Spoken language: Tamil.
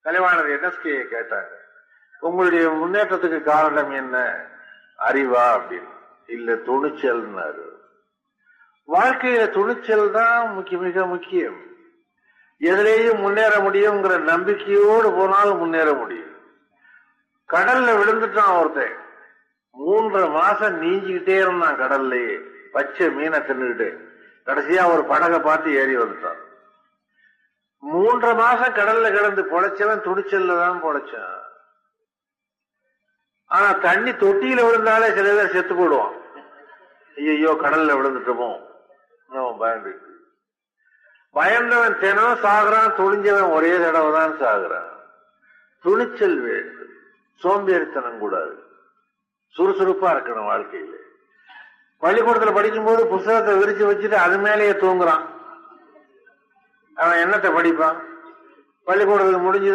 கலைவாணர் என்எஸ்கே கேட்டாங்க, உங்களுடைய முன்னேற்றத்துக்கு காரணம் என்ன? அறிவா அப்படின்னு. இல்ல, துணிச்சல்னாரு. வாழ்க்கையில துணிச்சல் தான் மிக முக்கியம். எதிலேயும் முன்னேற முடியுங்கிற நம்பிக்கையோடு போனாலும் முன்னேற முடியும். கடல்ல விழுந்துட்டான் ஒருத்தன், 3.5 மாசம் நீஞ்சிக்கிட்டே இருந்தான் கடல்லையே, பச்சை மீனை தின்னுக்கிட்டு. கடைசியா ஒரு படகை பார்த்து ஏறி வந்துட்டான். 3.5 மாசம் கடல்ல கிடந்து பொழைச்சவன் துணிச்சல்ல தான் பொழைச்சான். ஆனா தண்ணி தொட்டியில விழுந்தாலே சில பேர் செத்து போடுவான். ஐயோ கடல்ல விழுந்துட்டோமோ பயந்து. பயந்தவன் தினம் சாகுறான், துணிஞ்சவன் ஒரே தடவை தான் சாகுறான். துணிச்சல் வேண்டும், சோம்பேறித்தனம் கூடாது, சுறுசுறுப்பா இருக்கணும் வாழ்க்கையில. பள்ளிக்கூடத்துல படிக்கும் போது புத்தகத்தை விரிச்சு வச்சுட்டு அது மேலேயே தூங்குறான். அவன் என்னத்தை படிப்பான்? பள்ளிக்கூடத்துக்கு முடிஞ்சது